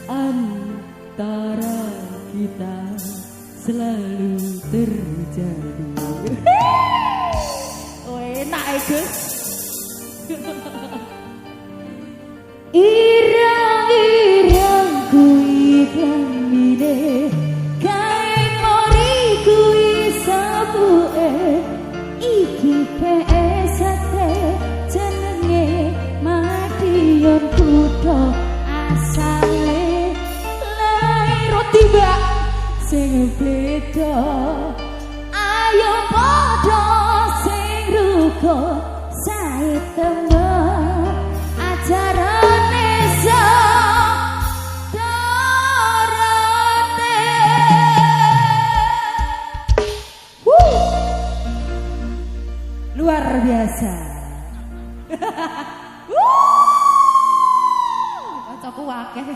antara kita selalu terjadi. Oh, enak ya Gus. Irang-irang kui klamine kae mori kui sabuke iki pesate jenenge Madiun kutha asale lair tiba sing beda ayo padha sing ruko sae temen ajarane sadarane luar biasa. Kocokku akeh.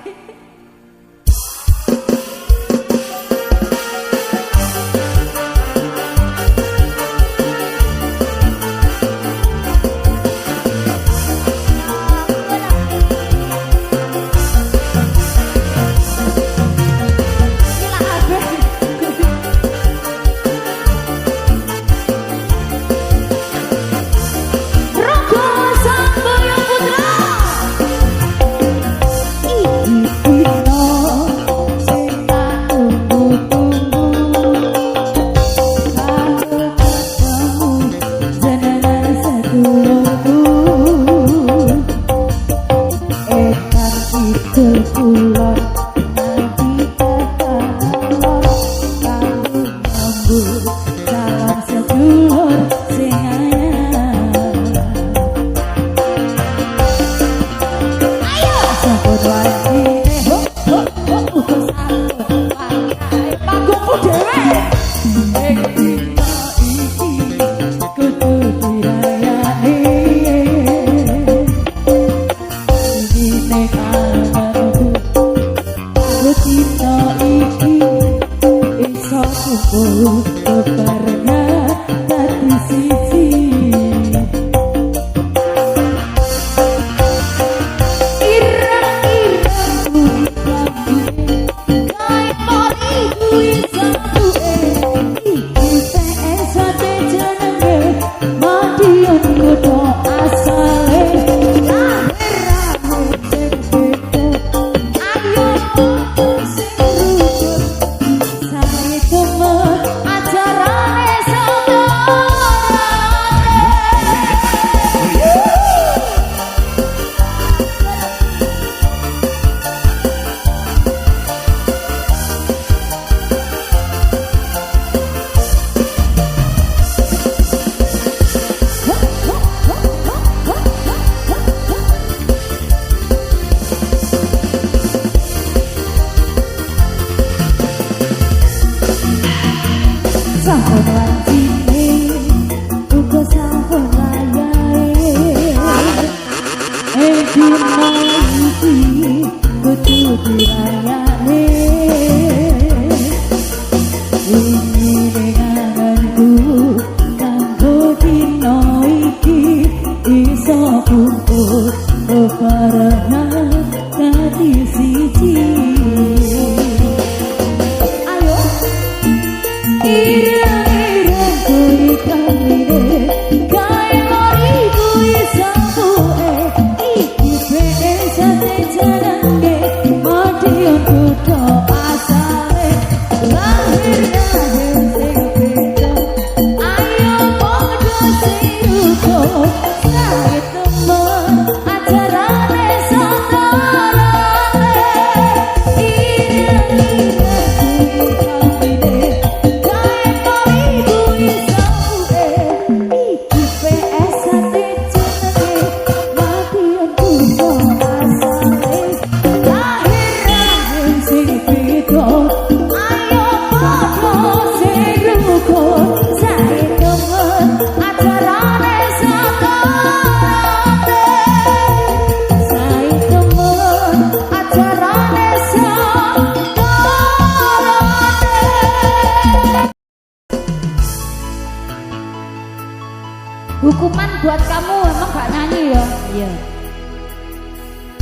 Hukuman buat kamu emang gak nyanyi ya? Iya.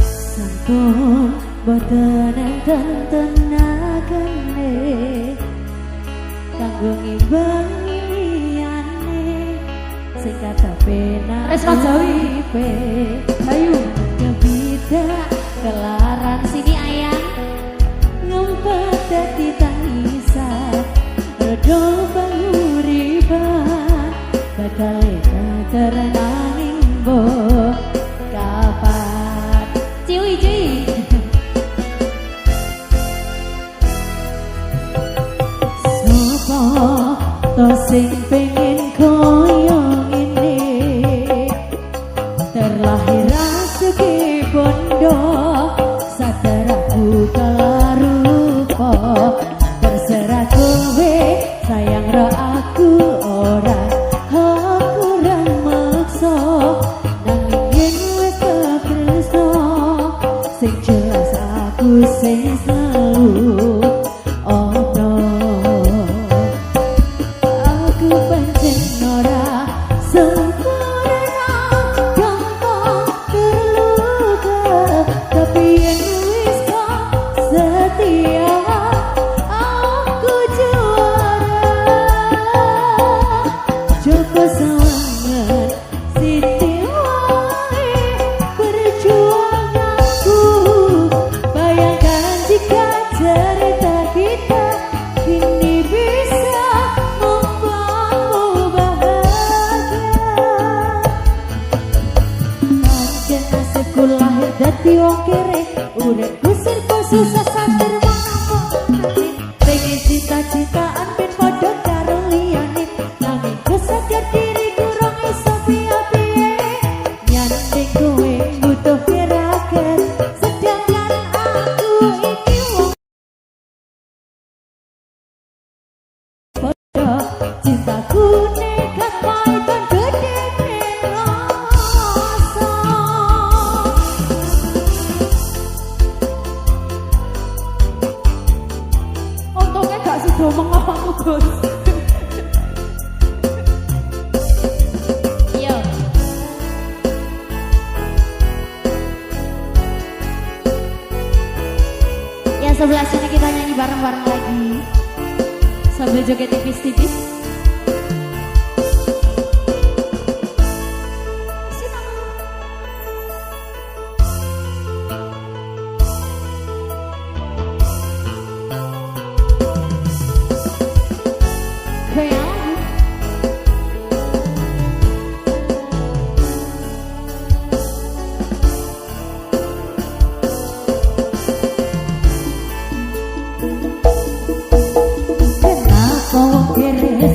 Sampun boten enten tenagane kanggo ngimbangi liyane sing kata penak Resma Jawi ayo kebida kelaran sini ayang ngempet dadi tangisan redo panguriban bakal terenaning mbok kapan ciwi to sing pengen koyo ngene terlahir segi bondo sadar aku kalarupa terserah kowe sayang ro aku ora aku ran maksa nanging wis tresno sing jelas aku sing selalu dadi wong kere uripku sirko susah satir mongko pengen cita-citaan ben padha karo liyane nanging kesadar diriku rong iso piye-piye nyanding kowe butuh piraket sedangkan aku iki wong padha cintaku nekat paitan gede mengapa Gus? Yo. Ya sebelah sini kita nyanyi bareng-bareng lagi sambil joget tipis-tipis.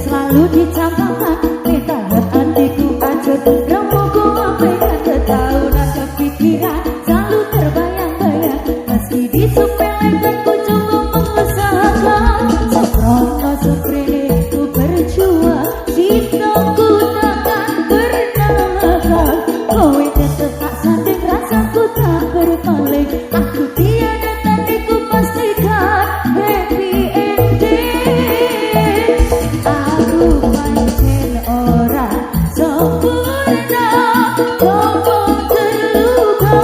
Selalu dicampakkan kita hatiku acur ramuku abaikan ketaunan kepikiran selalu terbayang-bayang meski disepelekan ku coba mengusahakan sembrono seprene ku berjuang cintaku takkan bernalakan kowe tetep tak sanding rasaku tak berpaling aku tiada tadi ku pastikan happy ending aku pancen ora sempurna kok terluka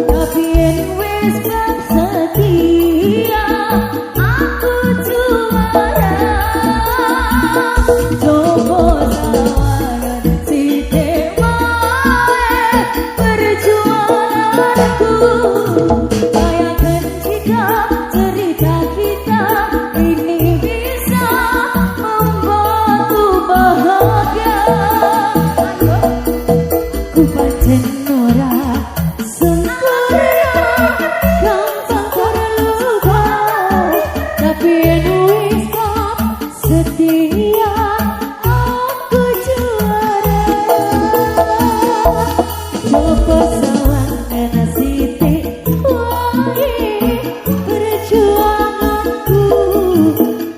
tapi wis setia aku juara coba sawangan si dewae perjuanganku bayangkan jika cerita kita ini bisa bahagia ku pancen ora sempurna gampang terluka tapi wis setia aku juara coba sawangan sithik wae perjuanganku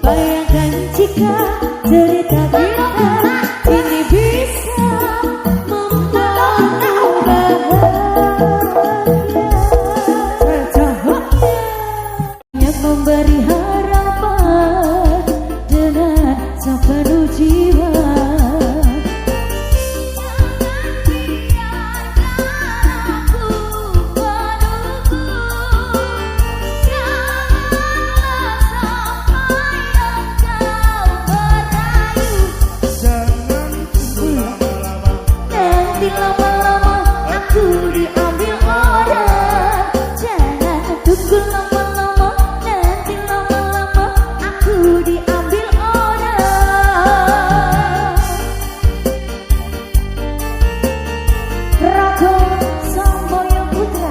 bayangkan jika cerita kita ini bisa membantu nanti lama-lama aku diambil orang. Jangan tunggu lama-lama, nanti lama-lama aku diambil orang. Raga Samboyo Putra.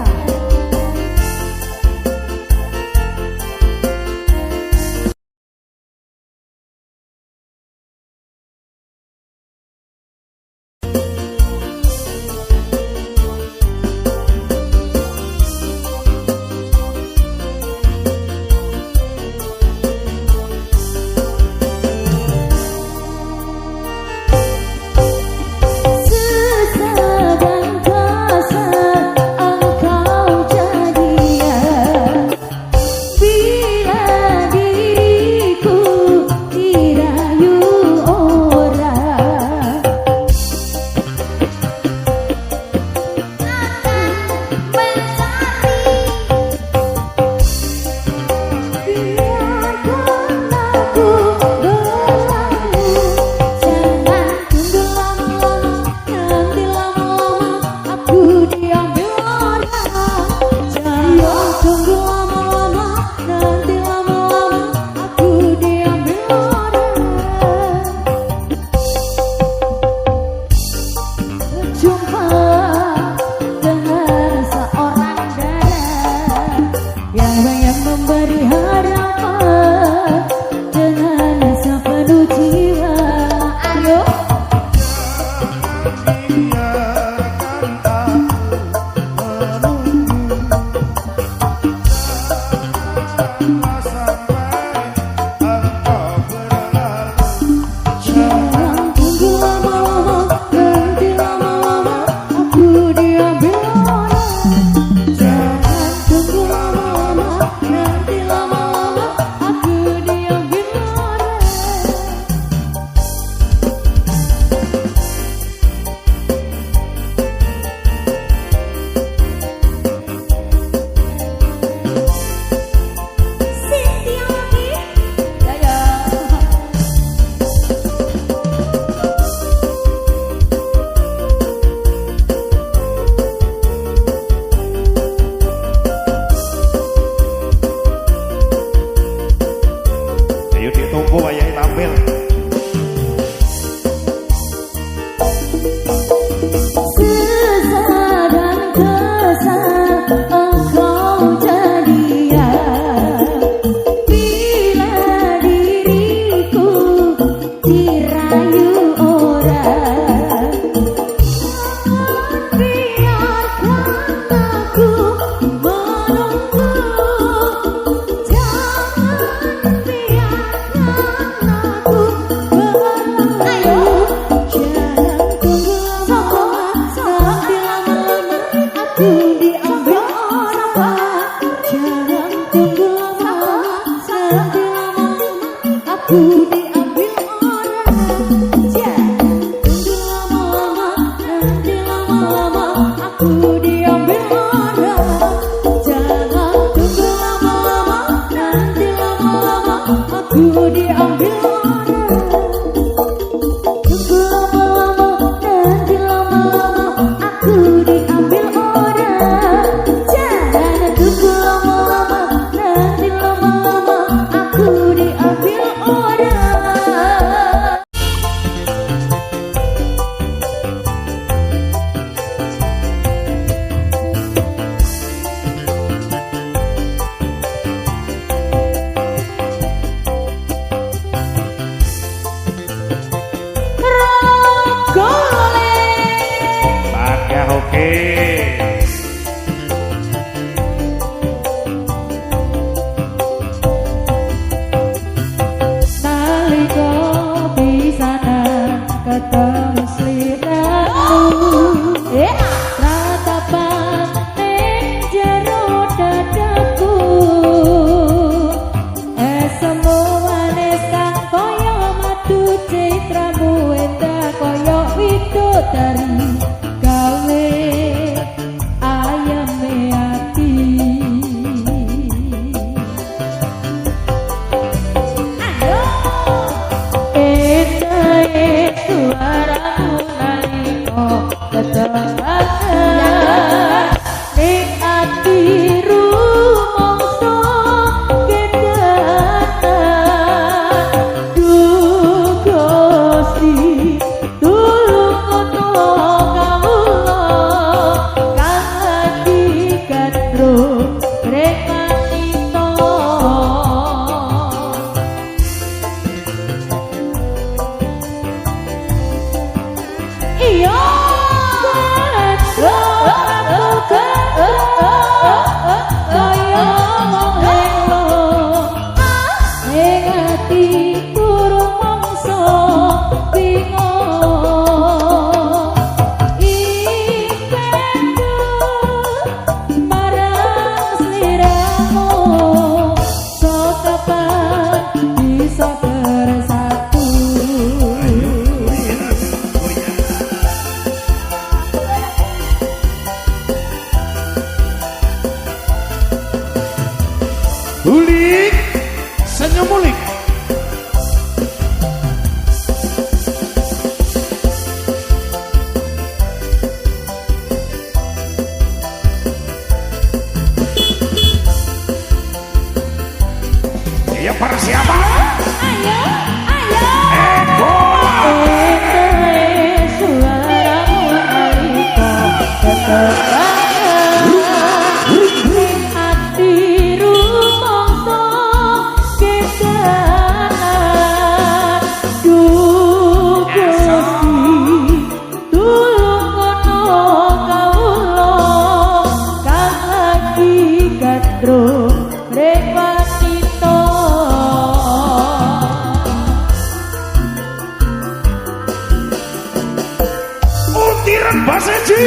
Ulik, senyum ulik. Iya persiapan. Ayo, ayo. Eko. Suaramu Aiko tetap Utiran Baseji.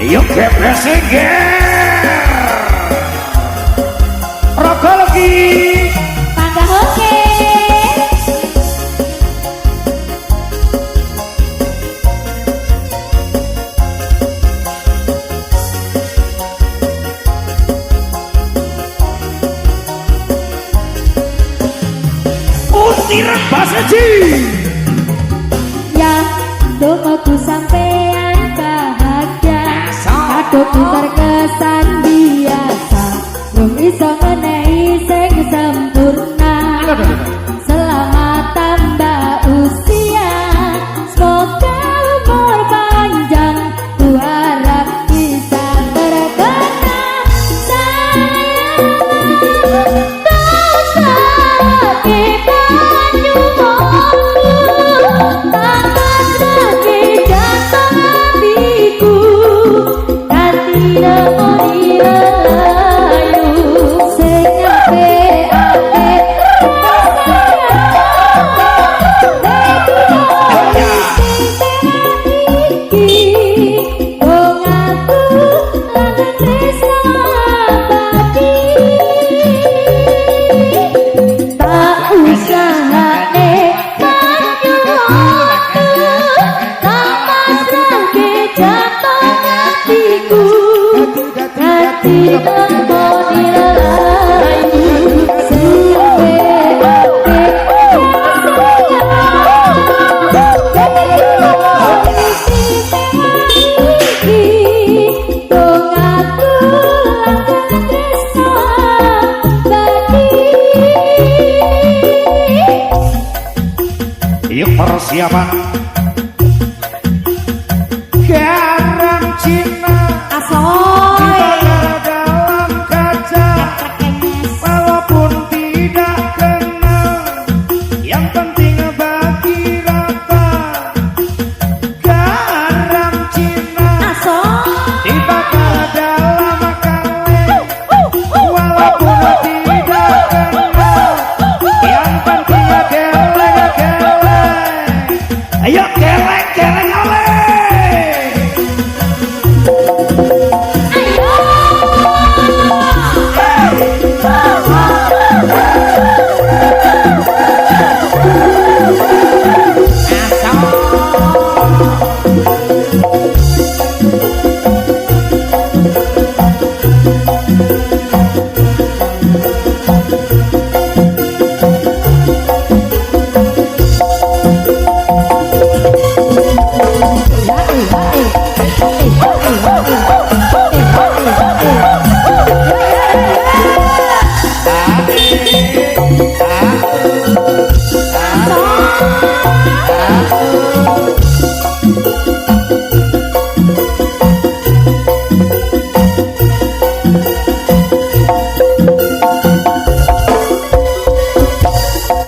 Yuk geber-geber. Rogo lagi. Pangga hoke. Untiran Baseji. Ya, doaku sampean bahagia. Kadoku terkesan biasa. Belum iso ngenehi sing sempurna. Selamat tambah usia. Semoga umur panjang. Ku harap bisa terkenang. Sayang Yuk persiapan